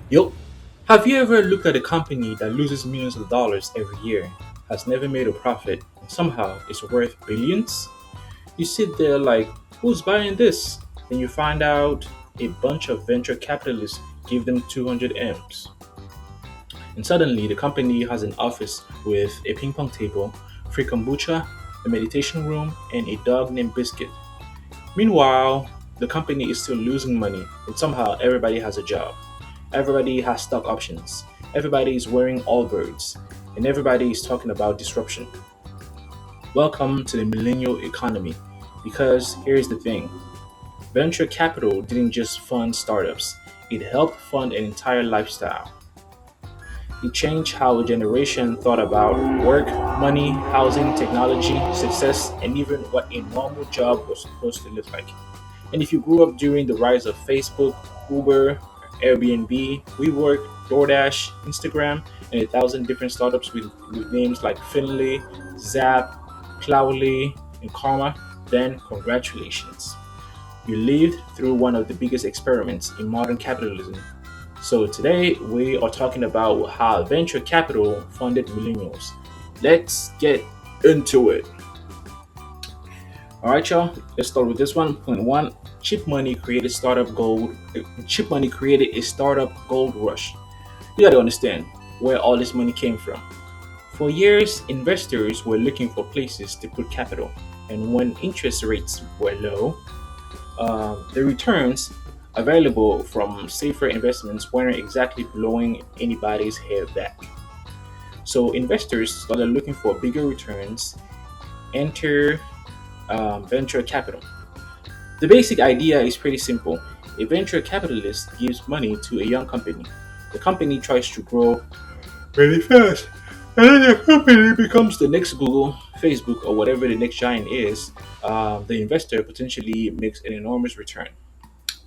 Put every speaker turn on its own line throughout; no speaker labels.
Yup. Have you ever looked at a company that loses millions of dollars every year, has never made a profit, and somehow is worth billions? You sit there like, who's buying this? Then you find out a bunch of venture capitalists give them 200 M's. And suddenly the company has an office with a ping pong table, free kombucha, a meditation room, and a dog named Biscuit. Meanwhile, the company is still losing money, and somehow everybody has a job. Everybody has stock options. Everybody is wearing Allbirds. And everybody is talking about disruption. Welcome to the millennial economy. Because here's the thing, venture capital didn't just fund startups, it helped fund an entire lifestyle. It changed how a generation thought about work, money, housing, technology, success, and even what a normal job was supposed to look like. And if you grew up during the rise of Facebook, Uber, Airbnb, WeWork, DoorDash, Instagram, and a thousand different startups with names like Finley, Zap, Cloudly, and Karma, then congratulations. You lived through one of the biggest experiments in modern capitalism. So today we are talking about how venture capital funded millennials. Let's get into it. All right, y'all. Let's start with this one. Point one: cheap money created startup gold. Cheap money created a startup gold rush. You got to understand where all this money came from. For years, investors were looking for places to put capital, and when interest rates were low, the returns available from safer investments weren't exactly blowing anybody's hair back. So investors started looking for bigger returns, enter venture capital. The basic idea is pretty simple. A venture capitalist gives money to a young company. The company tries to grow really fast, and then the company becomes the next Google, Facebook, or whatever the next giant is. The investor potentially makes an enormous return.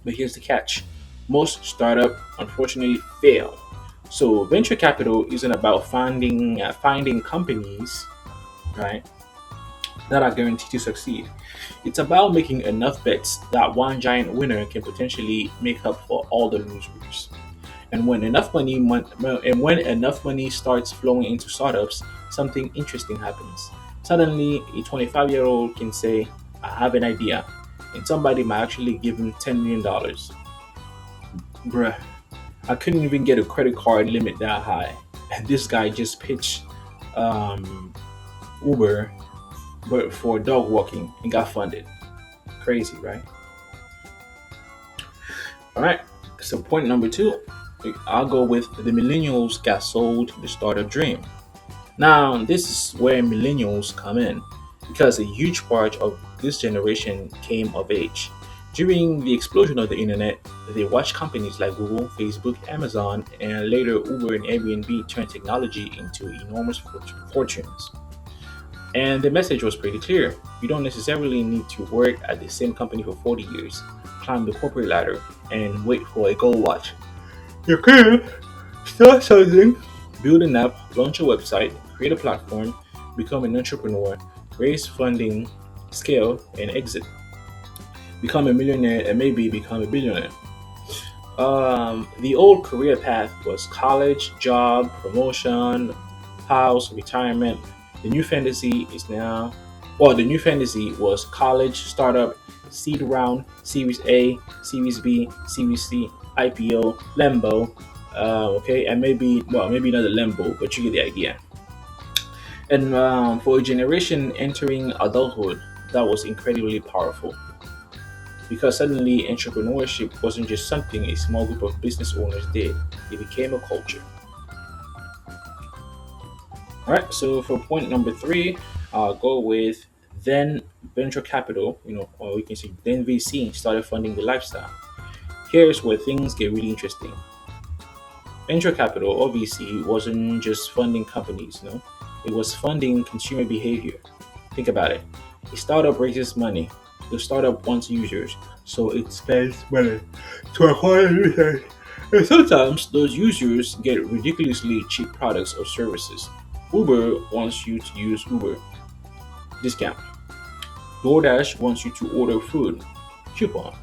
But here's the catch: most startup unfortunately fail. So venture capital isn't about finding companies, right, that are guaranteed to succeed. It's about making enough bets that one giant winner can potentially make up for all the losers. And when enough money starts flowing into startups, something interesting happens. Suddenly, a 25-year-old can say, "I have an idea," and somebody might actually give him $10 million. Bruh, I couldn't even get a credit card limit that high, and this guy just pitched um, Uber, but for dog walking and got funded. Crazy, right? All right. So point number two, I'll go with the millennials got sold the startup dream. Now, this is where millennials come in because a huge part of this generation came of age. During the explosion of the internet, they watched companies like Google, Facebook, Amazon, and later Uber and Airbnb turn technology into enormous fortunes. And the message was pretty clear. You don't necessarily need to work at the same company for 40 years, climb the corporate ladder, and wait for a gold watch. You can start something, build an app, launch a website, create a platform, become an entrepreneur, raise funding, scale, and exit. Become a millionaire and maybe become a billionaire. The old career path was college, job, promotion, house, retirement. The new fantasy is now, well, the new fantasy was college, startup, seed round, Series A, Series B, Series C, IPO, Lambo, okay, and maybe not a Lambo, but you get the idea. And for a generation entering adulthood, that was incredibly powerful because suddenly entrepreneurship wasn't just something a small group of business owners did; it became a culture. All right, so for point number three, I'll go with then venture capital, or we can say then VC started funding the lifestyle. Here's where things get really interesting. Venture capital or VC wasn't just funding companies, it was funding consumer behavior. Think about it. A startup raises money. The startup wants users, so it spends money to acquire users. And sometimes those users get ridiculously cheap products or services. Uber wants you to use Uber discount. DoorDash wants you to order food coupon.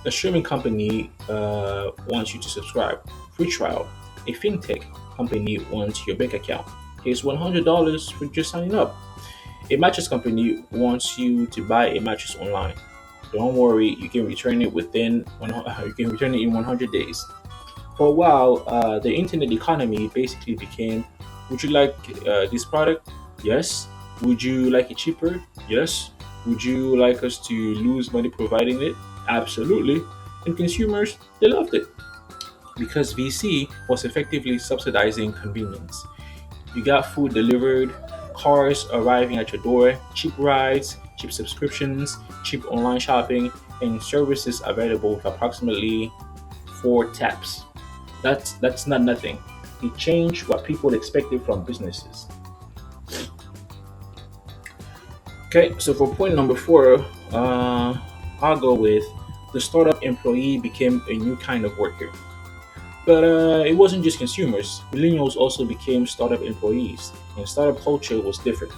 A streaming company wants you to subscribe Free trial. A fintech company wants your bank account. Here's $100 for just signing up. A mattress company wants you to buy a mattress online. Don't worry, you can return it within you can return it in 100 days. For a while, the internet economy basically became: would you like this product? Yes. Would you like it cheaper? Yes. Would you like us to lose money providing it? Absolutely. And consumers, they loved it because VC was effectively subsidizing convenience. You got food delivered, cars arriving at your door, cheap rides, cheap subscriptions, cheap online shopping, and services available with approximately 4 taps. That's not nothing. It changed what people expected from businesses. Okay, so for point number four, I'll go with: the startup employee became a new kind of worker. But it wasn't just consumers. Millennials also became startup employees, and startup culture was different,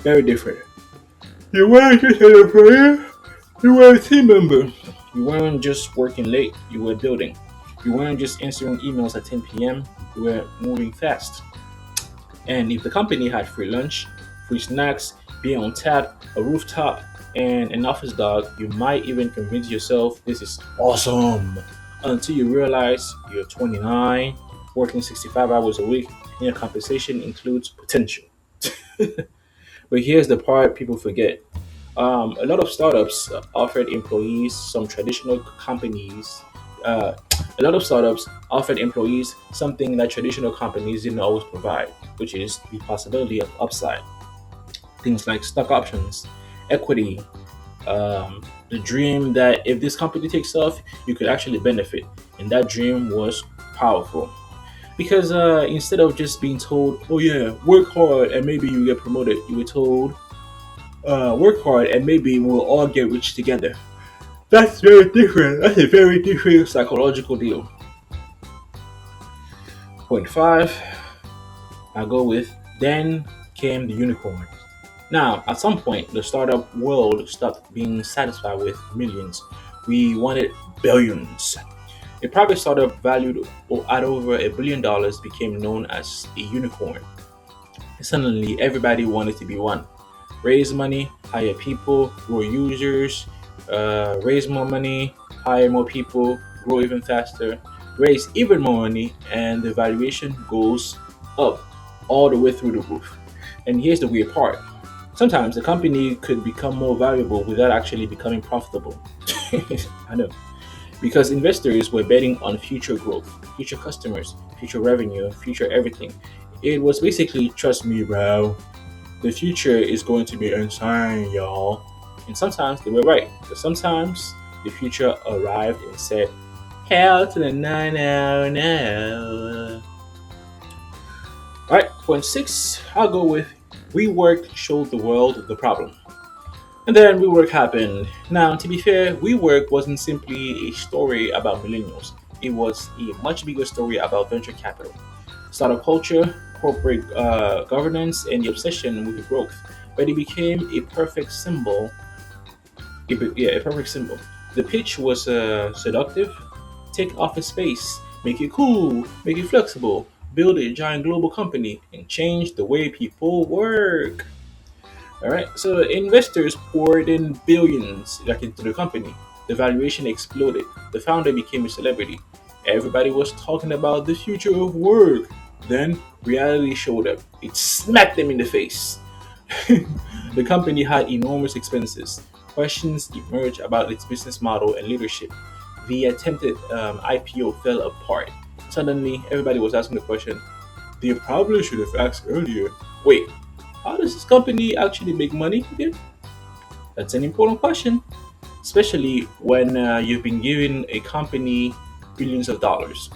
very different. You weren't just an employee; you were a team member. You weren't just working late; you were building. You weren't just answering emails at 10 p.m. You were moving fast. And if the company had free lunch, free snacks, beer on tap, a rooftop, and an office dog, you might even convince yourself this is awesome until you realize you're 29, working 65 hours a week, and your compensation includes potential. But here's the part people forget. A lot of startups offered employees some traditional companies. Uh, a lot of startups offered employees something that traditional companies didn't always provide, which is the possibility of upside. Things like stock options, equity, the dream that if this company takes off, you could actually benefit. And that dream was powerful. Because instead of just being told, oh yeah, work hard and maybe you get promoted, you were told, work hard and maybe we'll all get rich together. That's very different. That's a very different psychological deal. Point five, I go with: then came the unicorn. Now, at some point, the startup world stopped being satisfied with millions. We wanted billions. A private startup valued at over $1 billion became known as a unicorn. Suddenly, everybody wanted to be one. Raise money, hire people, grow users, raise more money, hire more people, grow even faster, raise even more money, and the valuation goes up all the way through the roof. And here's the weird part: sometimes the company could become more valuable without actually becoming profitable. I know. Because investors were betting on future growth, future customers, future revenue, future everything. It was basically, trust me, bro, the future is going to be insane, y'all. And sometimes they were right, but sometimes the future arrived and said, hell to the no, no, no. Alright, point six, I'll go with: WeWork showed the world the problem. And then WeWork happened. Now, to be fair, WeWork wasn't simply a story about millennials. It was a much bigger story about venture capital, startup culture, corporate governance, and the obsession with growth. But it became a perfect symbol. A perfect symbol. The pitch was seductive. Take office space, make it cool, make it flexible, build a giant global company, and change the way people work. All right, so investors poured in billions like into the company. The valuation exploded. The founder became a celebrity. Everybody was talking about the future of work. Then reality showed up. It smacked them in the face. The company had enormous expenses. Questions emerged about its business model and leadership. The attempted IPO fell apart. Suddenly, everybody was asking the question: they probably should have asked earlier. Wait, how does this company actually make money again? That's an important question, especially when you've been giving a company billions of dollars.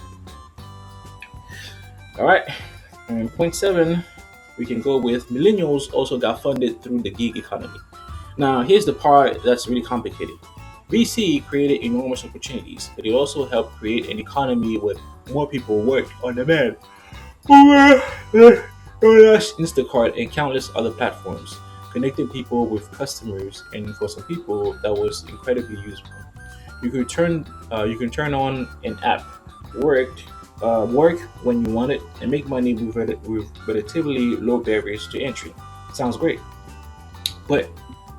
All right, and point seven, we can go with: millennials also got funded through the gig economy. Now, here's the part that's really complicated. VC created enormous opportunities, but it also helped create an economy where more people worked on demand. Uber, DoorDash, Instacart, and countless other platforms, connecting people with customers, and for some people that was incredibly useful. You can turn on an app, worked, work when you want it, and make money with, with relatively low barriers to entry. Sounds great, but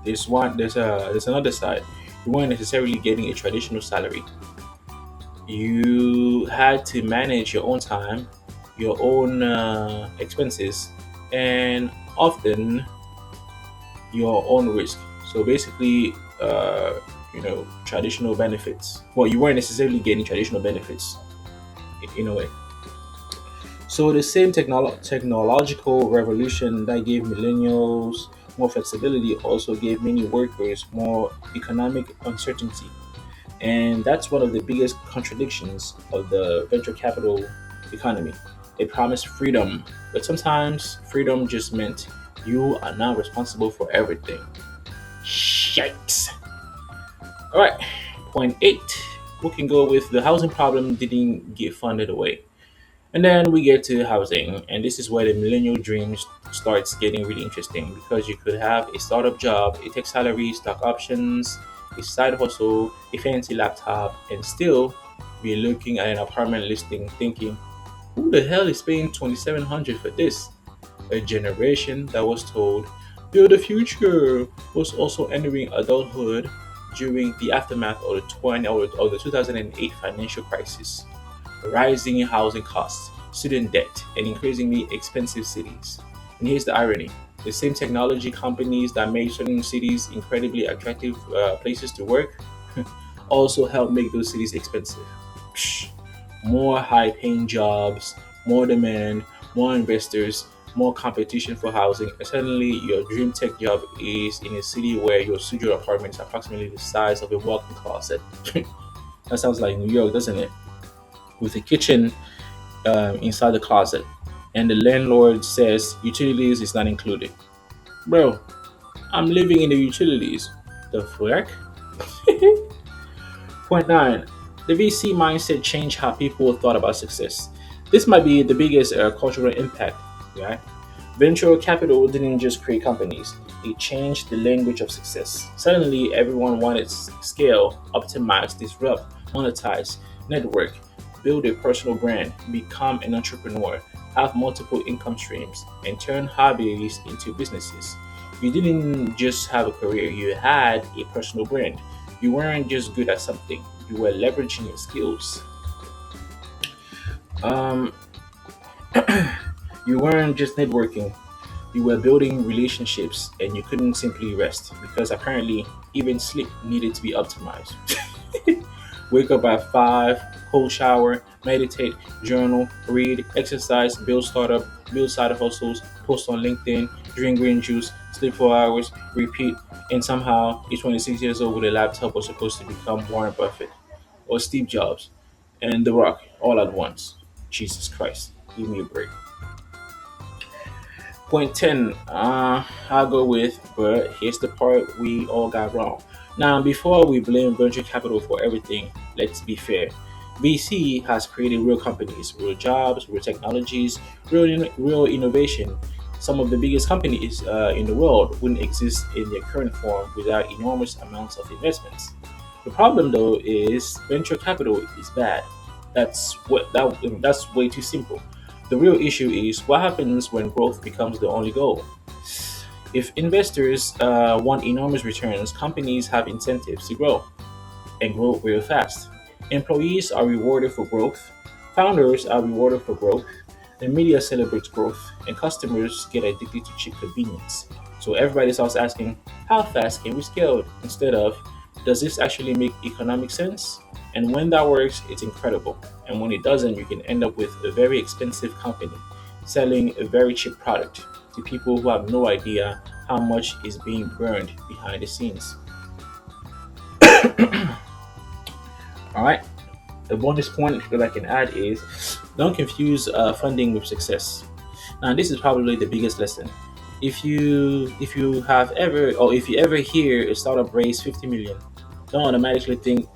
there's another side. You weren't necessarily getting a traditional salary. You had to manage your own time, your own expenses, and often your own risk. So basically, traditional benefits. Well, you weren't necessarily getting traditional benefits in a way. So the same technological revolution that gave millennials more flexibility also gave many workers more economic uncertainty. And that's one of the biggest contradictions of the venture capital economy. It promised freedom, but sometimes freedom just meant you are now responsible for everything. Shite. All right, point eight. We can go with the housing problem didn't get funded away. And then we get to housing, and this is where the millennial dreams starts getting really interesting because you could have a startup job, a tech salary, stock options, a side hustle, a fancy laptop, and still be looking at an apartment listing thinking, who the hell is paying 2,700 for this? A generation that was told, build the future, was also entering adulthood during the aftermath of the 2008 financial crisis, rising housing costs, student debt, and increasingly expensive cities. And here's the irony: the same technology companies that made certain cities incredibly attractive places to work also help make those cities expensive. Psh, more high paying jobs, more demand, more investors, more competition for housing, and suddenly your dream tech job is in a city where your studio apartment is approximately the size of a walk-in closet. That sounds like New York, doesn't it? With a kitchen inside the closet, and the landlord says utilities is not included. Bro, I'm living in the utilities. The frick? Point nine. The VC mindset changed how people thought about success. This might be the biggest cultural impact, right? Venture capital didn't just create companies, it changed the language of success. Suddenly, everyone wanted scale, optimize, disrupt, monetize, network, build a personal brand, become an entrepreneur, have multiple income streams, and turn hobbies into businesses. You didn't just have a career, you had a personal brand. You weren't just good at something, you were leveraging your skills. Um, you weren't just networking, you were building relationships, and you couldn't simply rest because apparently even sleep needed to be optimized. Wake up at 5, cold shower, meditate, journal, read, exercise, build startup, build side hustles, post on LinkedIn, drink green juice, sleep 4 hours, repeat, and somehow a 26 years old with a laptop was supposed to become Warren Buffett or Steve Jobs and The Rock all at once. Jesus Christ, give me a break. Point 10, I'll go with, but here's the part we all got wrong. Now, before we blame venture capital for everything, let's be fair. VC has created real companies, real jobs, real technologies, real innovation. Some of the biggest companies in the world wouldn't exist in their current form without enormous amounts of investments. The problem, though, is venture capital is bad. That's way too simple. The real issue is what happens when growth becomes the only goal. If investors want enormous returns, companies have incentives to grow and grow real fast. Employees are rewarded for growth, founders are rewarded for growth, the media celebrates growth, and customers get addicted to cheap convenience. So everybody starts asking, how fast can we scale? Instead of, does this actually make economic sense? And when that works, it's incredible. And when it doesn't, you can end up with a very expensive company selling a very cheap product to people who have no idea how much is being burned behind the scenes. All right. The bonus point that I can add is don't confuse funding with success. Now, this is probably the biggest lesson. If you have ever or if you ever hear a startup raise 50 million, don't automatically think,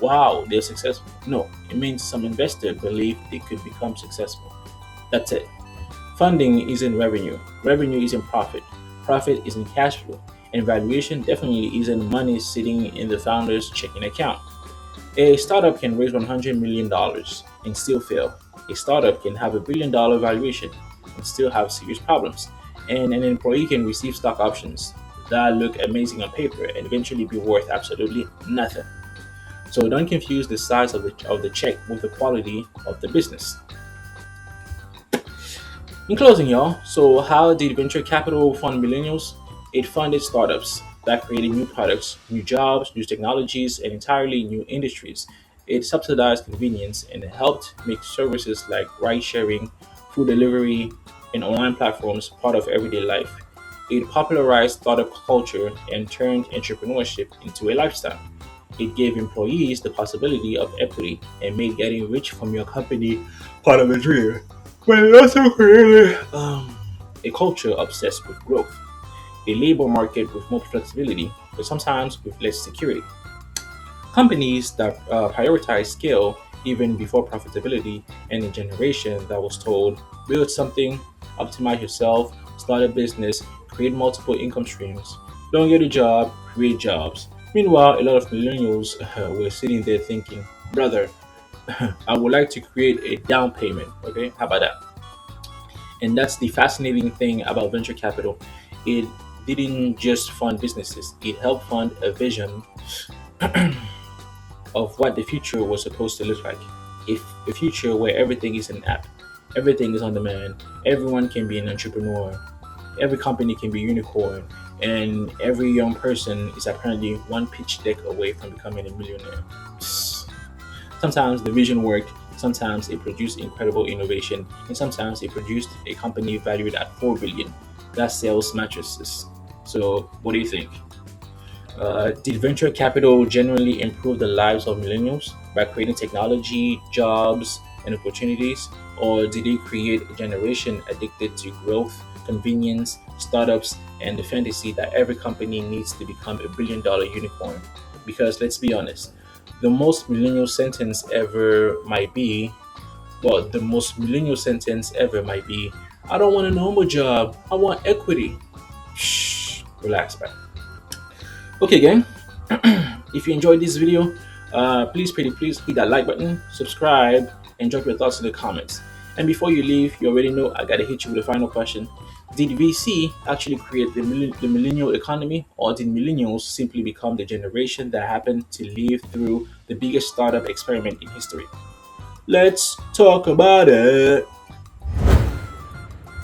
wow, they're successful. No, it means some investor believe they could become successful. That's it. Funding isn't revenue. Revenue isn't profit. Profit isn't cash flow. And valuation definitely isn't money sitting in the founder's checking account. A startup can raise $100 million. and still fail. A startup can have $1 billion valuation and still have serious problems. And an employee can receive stock options that look amazing on paper and eventually be worth absolutely nothing. So don't confuse the size of the check with the quality of the business. In closing, y'all, so how did venture capital fund millennials? It funded startups that created new products, new jobs, new technologies, and entirely new industries. It subsidized convenience and helped make services like ride sharing, food delivery, and online platforms part of everyday life. It popularized startup culture and turned entrepreneurship into a lifestyle. It gave employees the possibility of equity and made getting rich from your company part of a dream. But it also created a culture obsessed with growth, a labor market with more flexibility, but sometimes with less security. Companies that prioritize scale even before profitability, and a generation that was told, build something, optimize yourself, start a business, create multiple income streams. Don't get a job, create jobs. Meanwhile, a lot of millennials were sitting there thinking, brother, I would like to create a down payment. Okay, how about that? And that's the fascinating thing about venture capital. It didn't just fund businesses, it helped fund a vision of what the future was supposed to look like. If a future where everything is an app, everything is on demand, everyone can be an entrepreneur, every company can be unicorn, and every young person is apparently one pitch deck away from becoming a millionaire. Sometimes the vision worked, sometimes it produced incredible innovation, and sometimes it produced a company valued at 4 billion that sells mattresses. So, what do you think? Did venture capital generally improve the lives of millennials by creating technology, jobs, and opportunities? Or did it create a generation addicted to growth, convenience, startups, and the fantasy that every company needs to become a $1 billion unicorn? Because let's be honest, the most millennial sentence ever might be, the most millennial sentence ever might be, I don't want a normal job, I want equity. Shh, relax, man. Okay, gang. If you enjoyed this video, please hit that like button, subscribe, and drop your thoughts in the comments. And before you leave, you already know I gotta hit you with a final question. Did VC actually create the millennial economy, or did millennials simply become the generation that happened to live through the biggest startup experiment in history? Let's talk about it.